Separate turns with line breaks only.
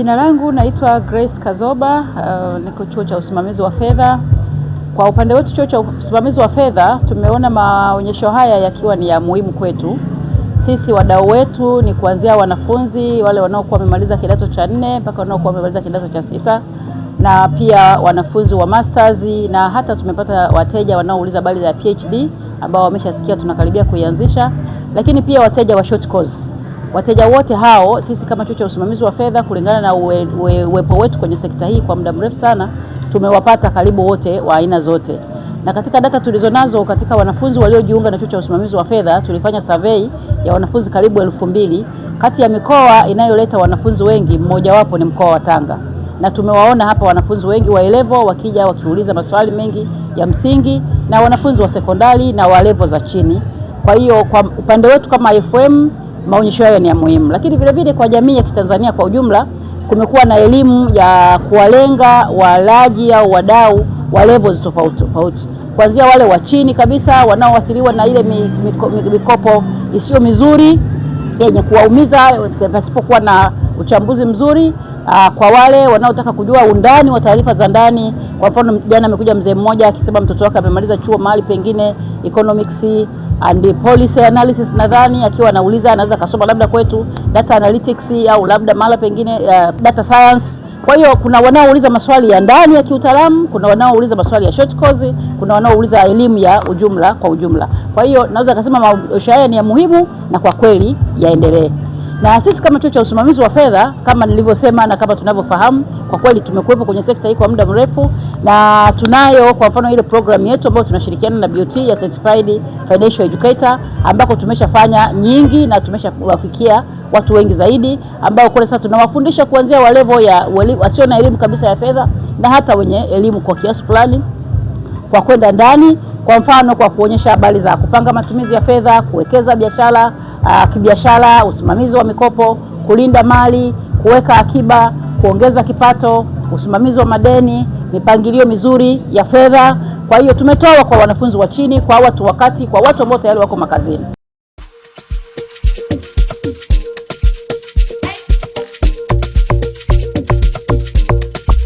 Jina langu naitwa Grace Kazoba, niko chuo cha usimamizi wa fedha. Kwa upande wetu chuo cha usimamizi wa fedha tumeona maonyesho haya yakiwa ni ya muhimu kwetu. Sisi wadau wetu ni kuanzia wanafunzi wale wanaokuwa wamemaliza kidato cha 4 mpaka wanaokuwa wamemaliza kidato cha 6, na pia wanafunzi wa masters, na hata tumepata wateja wanaouliza habari za PhD ambao wameshasikia tunakaribia kuianzisha, lakini pia wateja wa short course. Wateja wote hao sisi kama chuo cha usimamizi wa fedha, kulingana na uwepo wetu kwenye sekta hii kwa muda mrefu sana, tumewapata karibu wote wa aina zote. Na katika data tulizonazo katika wanafunzi waliojiunga na chuo cha usimamizi wa fedha, tulifanya survey ya wanafunzi karibu 2000. Kati ya mikoa inayoleta wanafunzi wengi, mmoja wapo ni mkoa wa Tanga. Na tumewaona hapa wanafunzi wengi wa level wakija wakiuliza maswali mengi ya msingi, na wanafunzi wa sekondari na wa level za chini. Kwa hiyo kwa upande wetu kama IFM, maonyesho hayo ni ya muhimu, lakini vile vile kwa jamii ya Kitanzania kwa ujumla kumekuwa na elimu ya kuwalenga walaji au wadau wa levels tofauti tofauti, kuanzia wale wa chini kabisa wanaoathiriwa na ile mikopo isiyo mizuri yenye kuwaumiza pasipokuwa na uchambuzi mzuri, kwa wale wanaotaka kujua undani wa taarifa za ndani. Kwa mfano, jana amekuja mzee mmoja akisema mtoto wake amemaliza chuo mahali pengine economics and policy analysis, nadhani akiwa anauliza anaweza kasoma labda kwetu data analytics au labda mahali pengine data science. Kwa hiyo kuna wanaouliza maswali ya ndani ya kiutaalamu, kuna wanaouliza maswali ya short course, kuna wanaouliza elimu ya ujumla kwa ujumla. Kwa hiyo naweza kusema maonyesho haya ni ya muhimu na kwa kweli yaendelee. Na sisi kama chuo cha usimamizi wa fedha, kama nilivyosema na kama tunavyofahamu, kwa kweli tumekuwepo kwenye sekta hii kwa muda mrefu, na tunayo kwa mfano ile program yetu ambayo tunashirikiana na BOT ya Certified Financial Educator, ambako tumeshafanya nyingi na tumeshawafikia watu wengi zaidi, ambao kwa sasa tunawafundisha kuanzia wa level ya wasio na elimu kabisa ya fedha na hata wenye elimu kwa kiasi fulani, kwa kwenda ndani, kwa mfano kwa kuonyesha habari za kupanga matumizi ya fedha, kuwekeza biashara, kibiashara, usimamizi wa mikopo, kulinda mali, kuweka akiba, kuongeza kipato, usimamizi wa madeni, mipangilio mizuri ya fedha. Kwa hiyo tumetoa kwa wanafunzi wa chini, kwa watu wakati, kwa watu ambao tayari wako makazini.